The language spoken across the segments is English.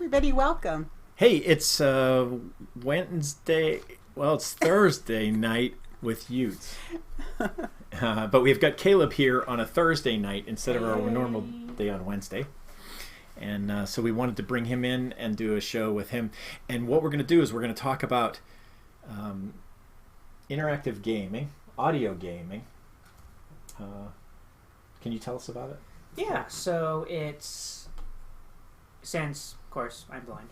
everybody, welcome. Hey, it's Wednesday. Well, it's Thursday night with Yoots. But we've got Caleb here on a Thursday night instead of our normal day on Wednesday. And so we wanted to bring him in and do a show with him. And what we're going to do is we're going to talk about interactive gaming, audio gaming. Can you tell us about it? Yeah, so it's, since, of course, I'm blind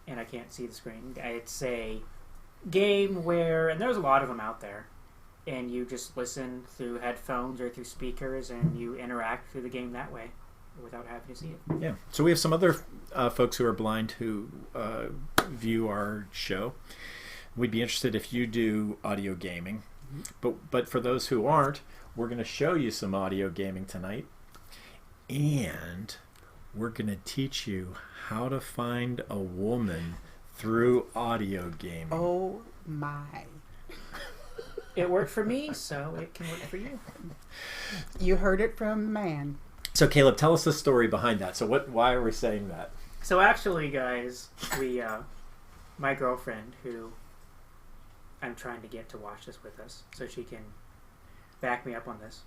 and I can't see the screen, it's a game where, and there's a lot of them out there, and you just listen through headphones or through speakers and you interact through the game that way without having to see it. Yeah, so we have some other folks who are blind who view our show. We'd be interested if you do audio gaming. But for those who aren't, we're going to show you some audio gaming tonight. And we're going to teach you how to find a woman through audio gaming. Oh my. It worked for me, so it can work for you. You heard it from the man. So Caleb, tell us the story behind that. So why are we saying that? So actually, guys, we, my girlfriend, who I'm trying to get to watch this with us so she can back me up on this.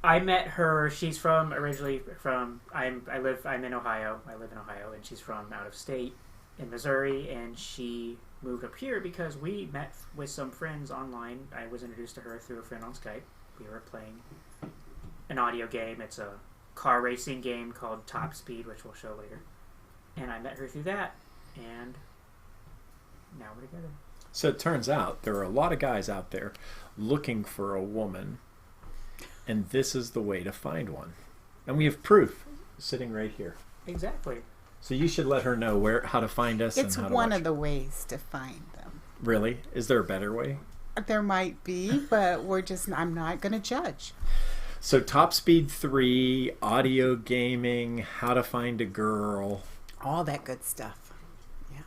I met her, she's originally from, I'm in Ohio, I live in Ohio, and she's from out of state in Missouri, and she moved up here because we met with some friends online. I was introduced to her through a friend on Skype. We were playing an audio game. It's a car racing game called Top Speed, which we'll show later. And I met her through that, and now we're together. So it turns out there are a lot of guys out there looking for a woman, and this is the way to find one. And we have proof sitting right here. Exactly. So you should let her know how to find us. It's and how to one watch. of the ways to find them. Really? Is there a better way? There might be, but I'm not going to judge. So Top Speed 3, audio gaming, how to find a girl. All that good stuff. Yeah.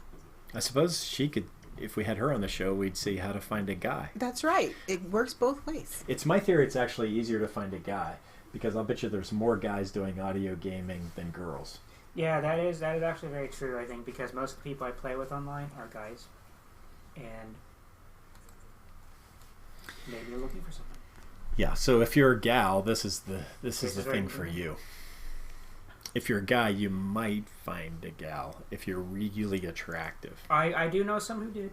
I suppose she could, if we had her on the show, we'd see how to find a guy. That's right. It works both ways. It's my theory it's actually easier to find a guy, because I'll bet you there's more guys doing audio gaming than girls. Yeah, that is actually very true, I think, because most of the people I play with online are guys. And maybe you're looking for something. Yeah, so if you're a gal, this is the thing for you. If you're a guy, you might find a gal if you're really attractive. I do know some who did.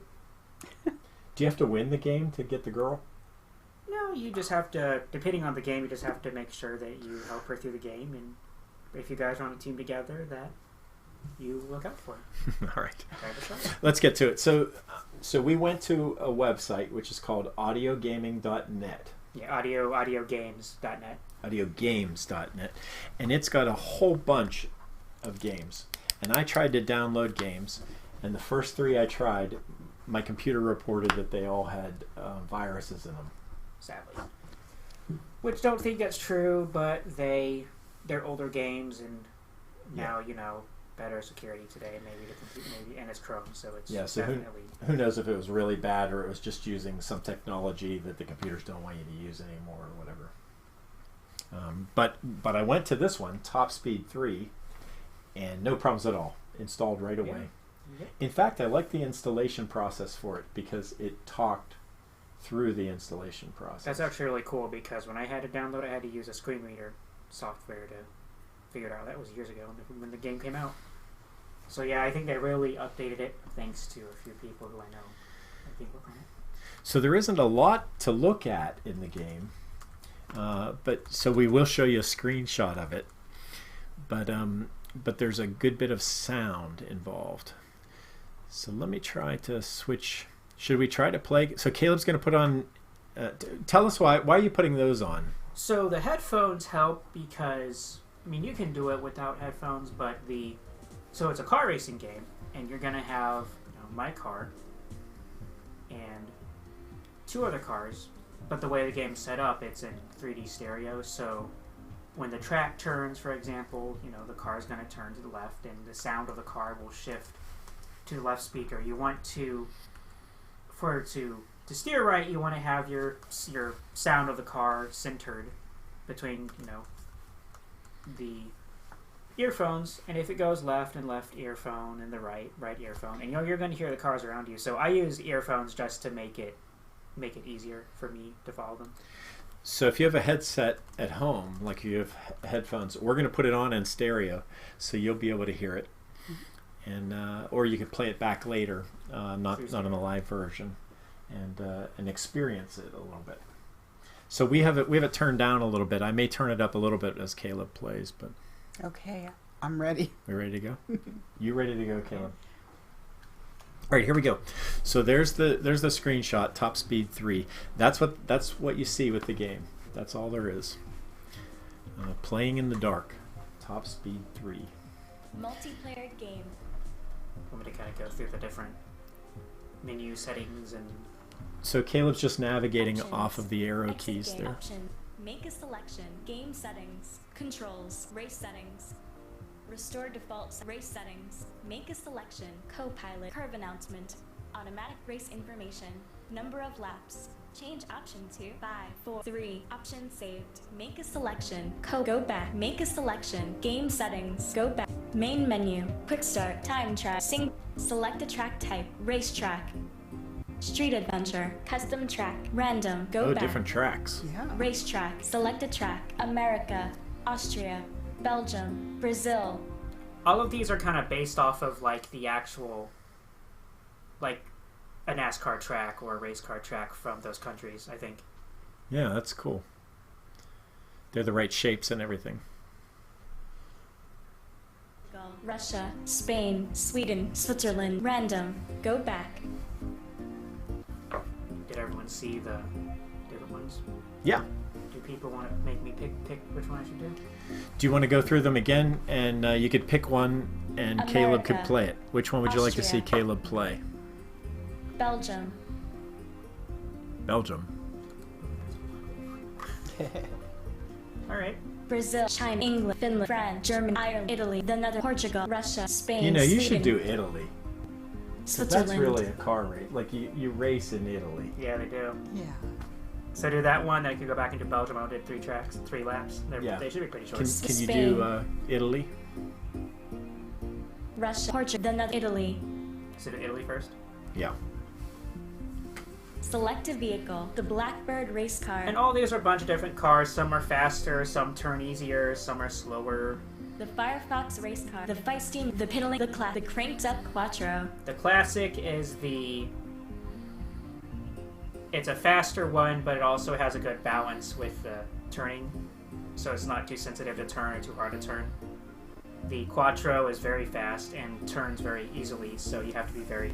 Do you have to win the game to get the girl? No, you just have to, depending on the game, you just have to make sure that you help her through the game, and if you guys are on a team together, that you look out for it. All right. Let's get to it. So we went to a website which is called audiogaming.net. Yeah, audiogames.net. Audiogames.net. And it's got a whole bunch of games. And I tried to download games, and the first 3 I tried, my computer reported that they all had viruses in them. Sadly. Which don't think that's true, but they're older games, and now, better security today, and it's Chrome, so it's definitely... Who knows if it was really bad or it was just using some technology that the computers don't want you to use anymore or whatever. But I went to this one, Top Speed 3, and no problems at all. Installed right away. Yeah. In fact, I like the installation process for it because it talked through the installation process. That's actually really cool, because when I had to download, I had to use a screen reader software to figure it out. That was years ago when the game came out. So yeah, I think they really updated it thanks to a few people who I know have been working on it. So there isn't a lot to look at in the game, so we will show you a screenshot of it. But there's a good bit of sound involved. So let me try to switch. Should we try to play? So Caleb's going to put on. Tell us why are you putting those on? So the headphones help because you can do it without headphones, but so it's a car racing game, and you're going to have my car and 2 other cars, but the way the game's set up, it's in 3D stereo, so when the track turns, for example, the car's going to turn to the left, and the sound of the car will shift to the left speaker. You want to steer right, you want to have your sound of the car centered between, the earphones, and if it goes left and left earphone and the right earphone, and you're going to hear the cars around you. So I use earphones just to make it easier for me to follow them. So if you have a headset at home, like you have headphones, we're going to put it on in stereo, so you'll be able to hear it, and or you could play it back later, not in a live version, and experience it a little bit. So we have it turned down a little bit. I may turn it up a little bit as Caleb plays, but Okay, I'm ready. we ready to go? You ready to go, Caleb? All right, here we go. So there's the screenshot, top speed 3. That's what you see with the game. That's all there is. Playing in the dark, top speed 3. Multiplayer game. I'm going to kind of go through the different menu settings and. So Caleb's just navigating Options. off of the arrow Exit keys game there. Option. Make a selection. Game settings. Controls. Race settings. Restore defaults. Race settings. Make a selection. Co-pilot. Curve announcement. Automatic race information. Number of laps. Change option to 5, 4, 3. Option saved. Make a selection. Go back. Make a selection. Game settings. Go back. Main menu. Quick start. Time track. Select a track type. Racetrack. Street adventure. Custom track. Random. Go back. Different tracks. Yeah. Racetrack. Select a track. America. Austria. Belgium. Brazil. All of these are kind of based off of like the actual, like a NASCAR track or a race car track from those countries, I think. Yeah, that's cool. They're the right shapes and everything. Russia. Spain. Sweden. Switzerland. Random. Go back. Did everyone see the different ones? Yeah. Do people want to make me pick which one I should do? Do you want to go through them again? And you could pick one, and Caleb could America. play it. Which one would you like to see Austria. Caleb play? Belgium. Belgium. All right. Brazil. China. England. Finland. France. Germany. Ireland. Italy. The Netherlands. Portugal. Russia. Spain. You know, you should Sweden, do Italy. 'Cause Switzerland. that's really a car race. Like, you race in Italy. Yeah, they do. Yeah. So do that one, then I could go back into Belgium. I did 3 laps. Yeah. They should be pretty short. Can you Spain. do Italy? Russia. Portugal. The Netherlands. Italy. So do Italy first. Yeah. Select a vehicle. The Blackbird race car. And all these are a bunch of different cars. Some are faster, some turn easier, some are slower. The Firefox race car. The Feisty. The Piddling. The cranked up Quattro. The classic is it's a faster one, but it also has a good balance with the turning, so it's not too sensitive to turn or too hard to turn. The Quattro is very fast and turns very easily, so you have to be very,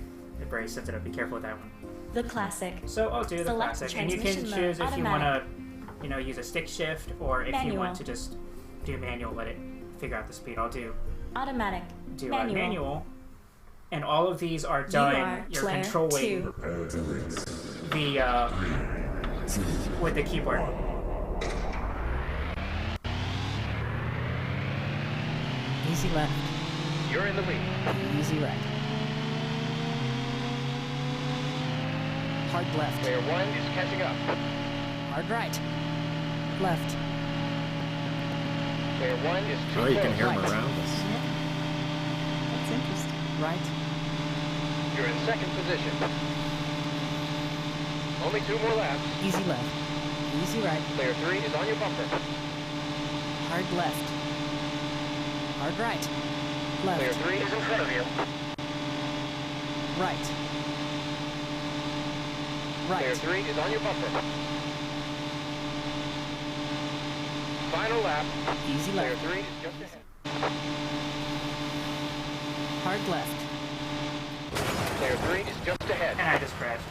very sensitive. Be careful with that one. The Classic. So I'll do the Select classic, and you can transmission choose mode, if you want automatic. to, use a stick shift, or if you Manual. want to just do manual, let it figure out the speed. I'll do Automatic. manual. And all of these are You done. are You're player controlling 2. with the keyboard. Easy left. You're in the lead. Easy right. Hard left. Player 1 is catching up. Hard right. Left. Player 1 is too Oh, you close. can hear them Right. around us. That's interesting. Right. You're in second position. Only 2 more laps. Easy left. Easy right. Player 3 is on your bumper. Hard left. Hard right. Player Left. 3 is in front of you. Right. Player Right. 3 is on your bumper. Final lap. Easy Player left. 3 is just ahead. Hard left. Player 3 is just ahead. And I just crashed.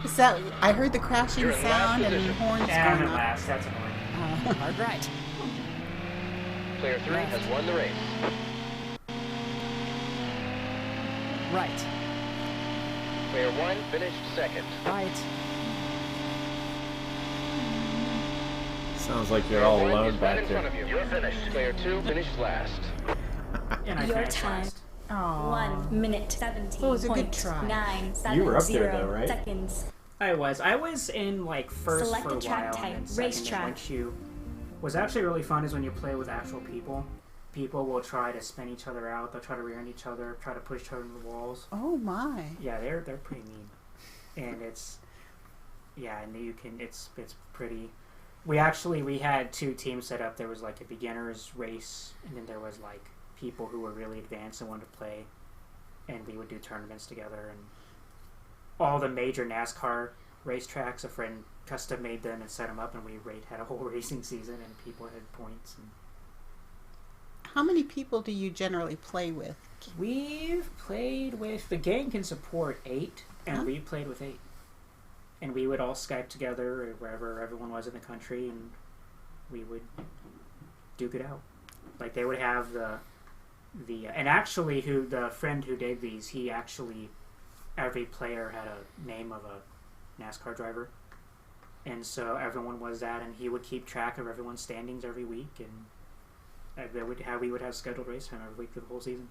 So I heard the crashing You're in last sound and position. horns And I'm going in up. last. That's annoying. Hard right. Player 3 has won the race. Right. Player 1 finished second. Right. Sounds like you're Player all 1 alone is right back in front there. of you. You're finished. Player 2 finished last. And I Your finished time. last. Aww. 1 minute 17. Well, it was a good try. 970 You were up there, though, right? seconds. I was in like first Select for a a track while, type, and then second, racetrack. and What's actually really fun is when you play with actual people. People will try to spin each other out. They'll try to rear end each other, try to push each other into the walls. Oh my. Yeah, they're pretty mean, and it's and you can it's pretty. We had 2 teams set up. There was like a beginners race, and then there was like people who were really advanced and wanted to play, and we would do tournaments together. And all the major NASCAR racetracks, a friend custom made them and set them up, and we had a whole racing season, and people had points. And how many people do you generally play with? we've played with the gang can support 8, and we played with 8. And we would all Skype together wherever everyone was in the country, and we would duke it out. Like they would have the and actually the friend who did these, he actually, every player had a name of a NASCAR driver, and so everyone was that, and he would keep track of everyone's standings every week, and we would have scheduled race time every week for the whole season.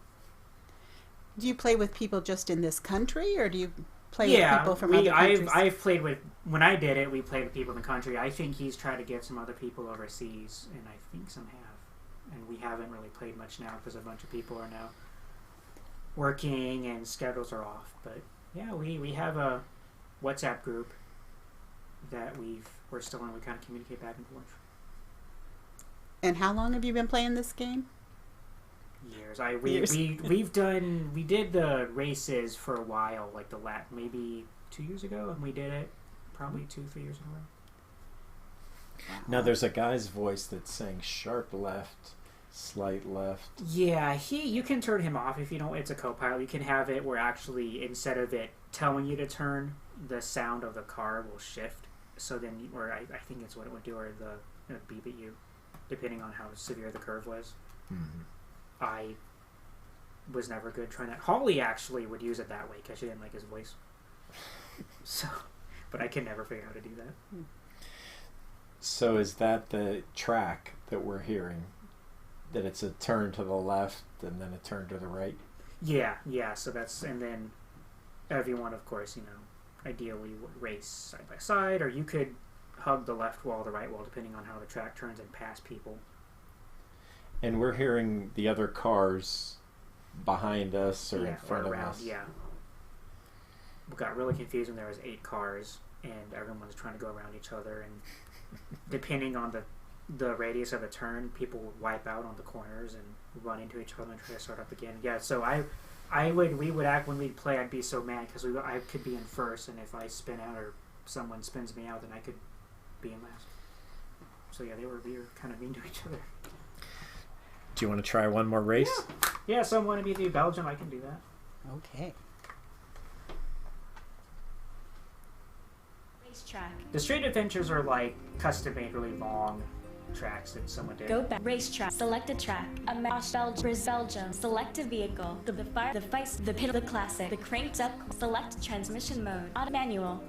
Do you play with people just in this country, or do you play with people from other countries? I've played with, when I did it, we played with people in the country. I think he's tried to get some other people overseas, and I think some have. And we haven't really played much now because a bunch of people are now working and schedules are off. But yeah, we have a WhatsApp group that we're still in. We kind of communicate back and forth. And how long have you been playing this game? Years. We did the races for a while, like maybe 2 years ago, and we did it probably 2-3 years in a row. Now there's a guy's voice that's saying sharp left, slight left. Yeah, you can turn him off if you don't. It's a co-pilot. You can have it where actually instead of it telling you to turn, the sound of the car will shift. So then, I think it's what it would do, or it would beep at you, depending on how severe the curve was. Mm-hmm. I was never good trying that. Holly actually would use it that way because she didn't like his voice. So, but I can never figure out how to do that. So is that the track that we're hearing? That it's a turn to the left and then a turn to the right? Yeah. So that's, and then everyone, of course, ideally would race side by side, or you could hug the left wall, the right wall, depending on how the track turns, and pass people. And we're hearing the other cars behind us or in front of us. Yeah. We got really confused when there was 8 cars and everyone's trying to go around each other, and depending on the radius of the turn, people would wipe out on the corners and run into each other and try to start up again. Yeah, so we would act when we'd play. I'd be so mad because I could be in first, and if I spin out or someone spins me out, then I could be in last. So yeah, we were kind of mean to each other. Do you want to try one more race? Yeah, so I want to be the Belgium. I can do that. Okay. Racetrack. The street adventures are like custom-made, really long tracks that someone did. Go back. Racetrack. Selected track. Belgium. Select a vehicle. The fire. The vice. The pit. The classic. The cranked up. Select transmission mode. Auto manual.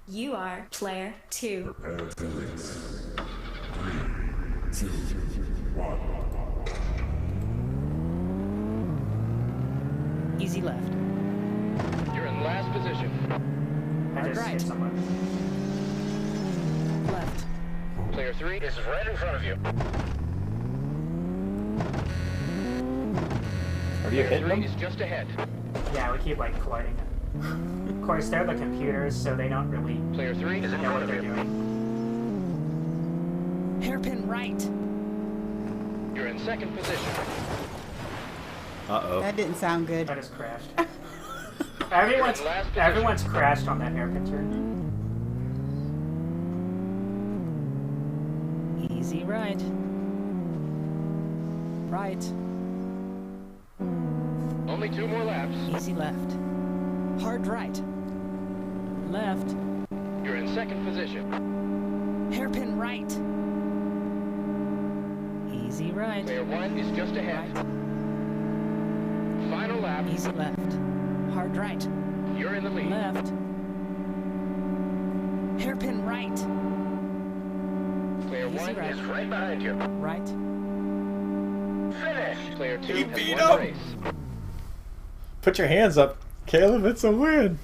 You are player 2. Prepare to race. 3, 2, 1. Easy left. You're in last position. I just hit someone. Left. Player 3 is right in front of you. Are you Player hitting 3 them? is just ahead. Yeah, we keep colliding. Of course, they're the computers, so they don't really Player 3 is in know front what of they're you. doing. Hairpin right. You're in second position. Uh-oh. That didn't sound good. I just crashed. Everyone's crashed on that hairpin turn. Easy right. Right. Only 2 more laps. Easy left. Hard right. Left. You're in second position. Hairpin right. Easy right. Player 1 is just ahead. Right. Final lap. Easy left. Hard right. You're in the lead. Left. Hairpin right. Player Easy 1 right. is right behind you. Right. Finish. Player 2 He has beat won the him. race. Put your hands up, Caleb. It's a win.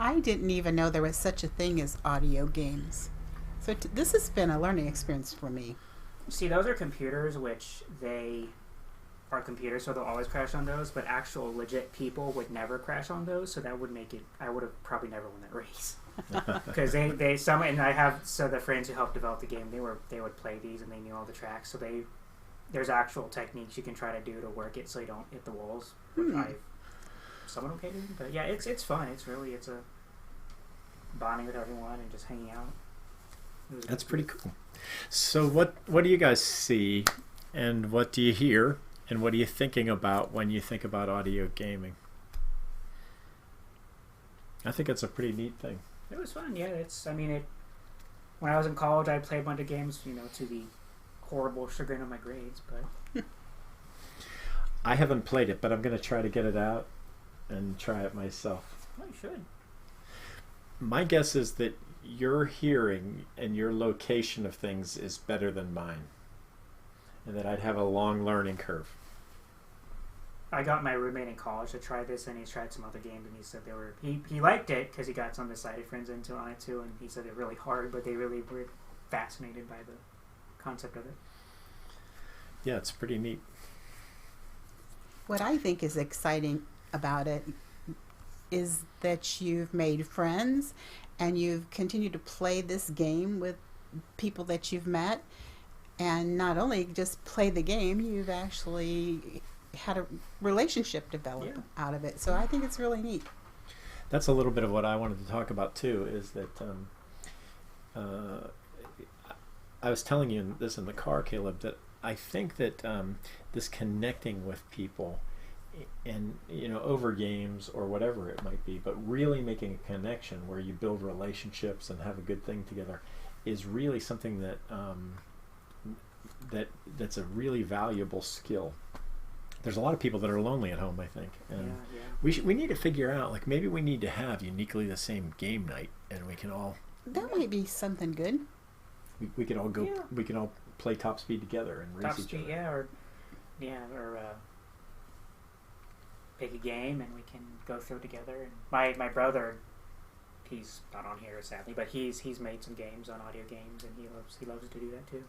I didn't even know there was such a thing as audio games. So this has been a learning experience for me. See, those are computers, which they are computers, so they'll always crash on those. But actual legit people would never crash on those, so that would make it. I would have probably never won that race because and I have the friends who helped develop the game. They would play these and they knew all the tracks, so there's actual techniques you can try to do to work it so you don't hit the walls. I somewhat okay doing, but yeah, it's fun. It's a bonding with everyone and just hanging out. That's pretty cool. So what do you guys see, and what do you hear, and what are you thinking about when you think about audio gaming? I think it's a pretty neat thing. It was fun, yeah. When I was in college, I played a bunch of games, to the horrible chagrin of my grades, but I haven't played it, but I'm going to try to get it out and try it myself. Well, you should. My guess is that your hearing and your location of things is better than mine, and that I'd have a long learning curve. I got my roommate in college to try this, and he's tried some other games, and he said he liked it because he got some of his sighted friends on it too, and he said they're really hard, but they really were fascinated by the concept of it. Yeah, it's pretty neat. What I think is exciting about it is that you've made friends and you've continued to play this game with people that you've met, and not only just play the game, you've actually had a relationship develop out of it. So I think it's really neat. That's a little bit of what I wanted to talk about too, is that I was telling you this in the car, Caleb, that I think that this connecting with people and over games or whatever it might be, but really making a connection where you build relationships and have a good thing together is really something that that's a really valuable skill. There's a lot of people that are lonely at home, I think, and we need to figure out, like, maybe we need to have uniquely the same game night, and we can all. That might be something good. We could all go. Yeah. We can all play Top Speed together and race each other. or pick a game and we can go through it together. And my brother, he's not on here sadly, but he's made some games on audio games, and he loves to do that too.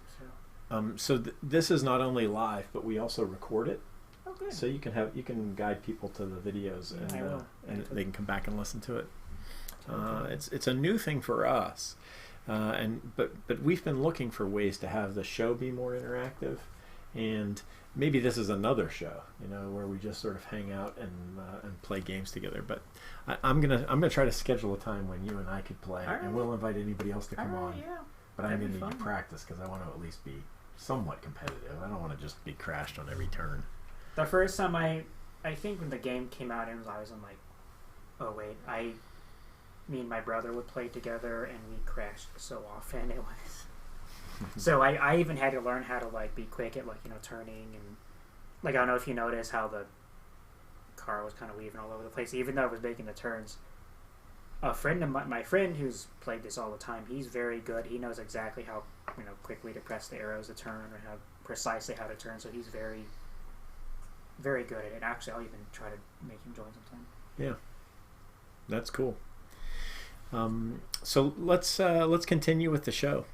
So this is not only live, but we also record it. Oh, good. So you can guide people to the videos, and they can come back and listen to it. It's a new thing for us, but we've been looking for ways to have the show be more interactive, and maybe this is another show, where we just sort of hang out and play games together. But I'm gonna try to schedule a time when you and I could play, and we'll invite anybody else to come on. Yeah. But I'm gonna need to practice because I want to at least be somewhat competitive. I don't want to just be crashed on every turn. The first time I think when the game came out, I was like, oh wait, me and my brother would play together, and we crashed so often. It was so I even had to learn how to be quick at turning, and I don't know if you notice how the car was kind of weaving all over the place, even though it was making the turns. A friend of my friend who's played this all the time, he's very good. He knows exactly how quickly to press the arrows to turn, or how precisely how to turn. So he's very, very good at it. Actually, I'll even try to make him join sometime. Yeah, that's cool. So let's continue with the show.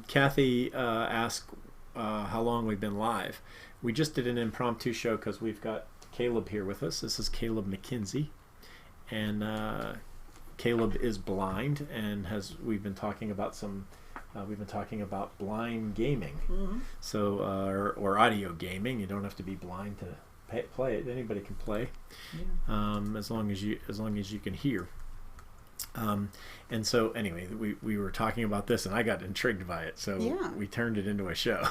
Kathy asked how long we've been live. We just did an impromptu show because we've got Caleb here with us. This is Caleb McKinsey, and Caleb is blind, and we've been talking about blind gaming. Mm-hmm. So or audio gaming. You don't have to be blind to play it. Anybody can play, as long as you can hear. And so anyway, we were talking about this, and I got intrigued by it, so we turned it into a show.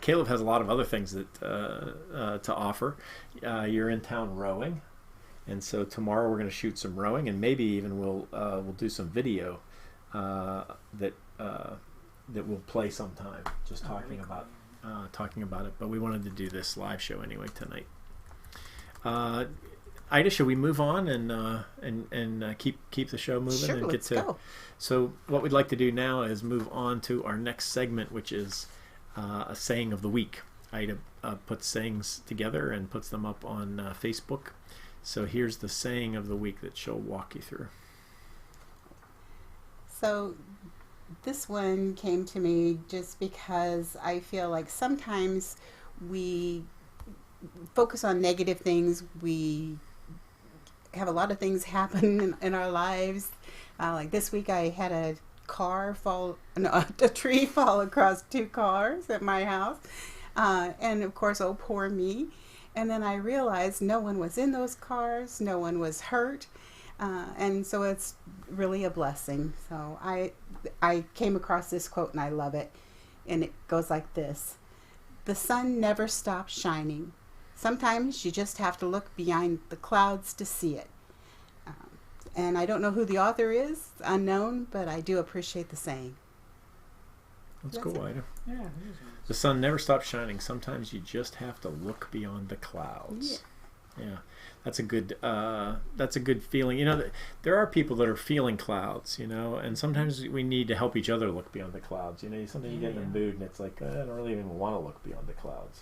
Caleb has a lot of other things that to offer. You're in town rowing, and so tomorrow we're going to shoot some rowing, and maybe even we'll do some video that we'll play sometime, just talking about it. But we wanted to do this live show anyway tonight. Ida, should we move on and keep the show moving? Sure, and let's go. So what we'd like to do now is move on to our next segment, which is a saying of the week. Ida puts sayings together and puts them up on Facebook So here's the saying of the week that she'll walk you through. So this one came to me just because I feel like sometimes we focus on negative things. We have a lot of things happen in our lives. Like this week I had a tree fall across 2 cars at my house. And of course, oh, poor me. And then I realized no one was in those cars. No one was hurt. And so it's really a blessing. So I came across this quote and I love it. And it goes like this: "The sun never stops shining. Sometimes you just have to look behind the clouds to see it." And I don't know who the author is, unknown, but I do appreciate the saying. That's cool, Ida. Yeah, it is nice. The sun never stops shining. Sometimes you just have to look beyond the clouds. Yeah, that's a good feeling. You know, there are people that are feeling clouds, you know, and sometimes we need to help each other look beyond the clouds. You know, sometimes you get in the mood and it's like, I don't really even want to look beyond the clouds.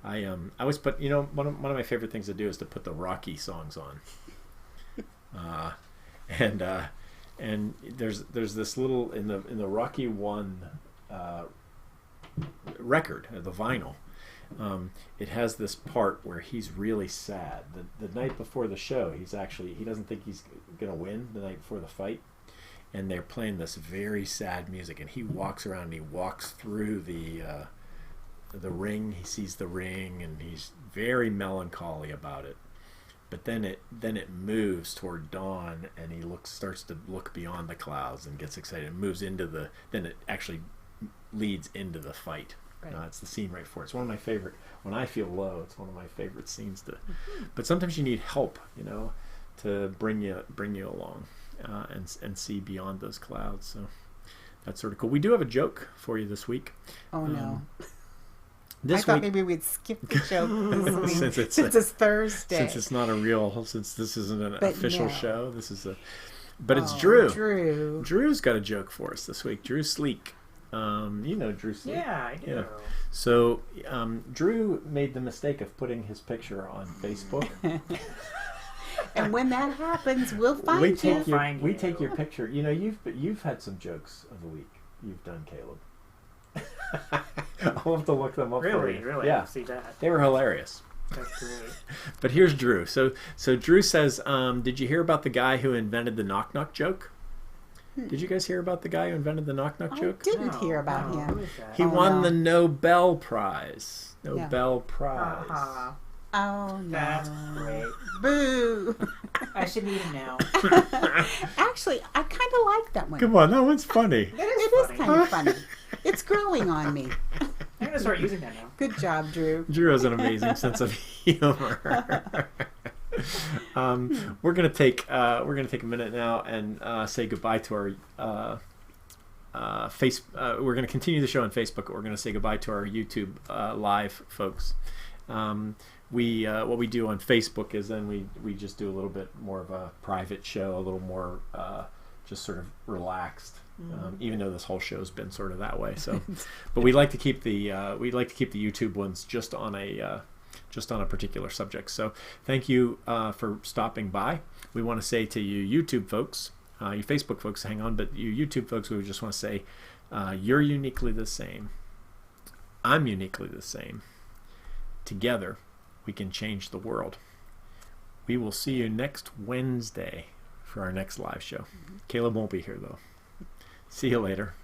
I always put, you know, one of my favorite things to do is to put the Rocky songs on. And there's this little in the Rocky 1 record, the vinyl. It has this part where he's really sad. The night before the show, he doesn't think he's gonna win the night before the fight, and they're playing this very sad music, and he walks around and he walks through the ring. He sees the ring and he's very melancholy about it. But then it moves toward dawn, and he starts to look beyond the clouds and gets excited. It moves then it actually leads into the fight. Right. It's the scene right before. It's one of my favorite. When I feel low, it's one of my favorite scenes to. But sometimes you need help, you know, to bring you along, and see beyond those clouds. So that's sort of cool. We do have a joke for you this week. Oh no. This I thought week, maybe we'd skip the joke this week since it's Thursday. Since it's not since this isn't an official show, this is it's Drew. Drew's got a joke for us this week. Drew Sleek. You know Drew Sleek. Yeah, I do. Yeah. So Drew made the mistake of putting his picture on Facebook. And when that happens, we'll find you. We take your picture. You know, you've had some jokes of the week you've done, Caleb. I'll have to look them up for you. Really? Yeah. See that. They were hilarious. That's great. But here's Drew. So Drew says, did you hear about the guy who invented the knock knock joke? Did you guys hear about the guy who invented the knock knock joke? I didn't hear about him. Who is that? He won the Nobel Prize. Nobel Prize. Oh no. That's great. Boo. I should meet him now. Actually, I kind of like that one. Come on, that one's funny. It is kind of funny. It's growing on me. I'm gonna start using that now. Good job, Drew. Drew has an amazing sense of humor. We're gonna take a minute now and say goodbye to our we're gonna continue the show on Facebook. But we're gonna say goodbye to our YouTube live folks. What we do on Facebook is then we just do a little bit more of a private show, a little more just sort of relaxed. Even though this whole show's been sort of that way, so but we like to keep the YouTube ones just on a particular subject. So thank you for stopping by. We want to say to you YouTube folks, you Facebook folks, hang on, but you YouTube folks, we just want to say you're uniquely the same. I'm uniquely the same. Together, we can change the world. We will see you next Wednesday for our next live show. Caleb won't be here though. See you later.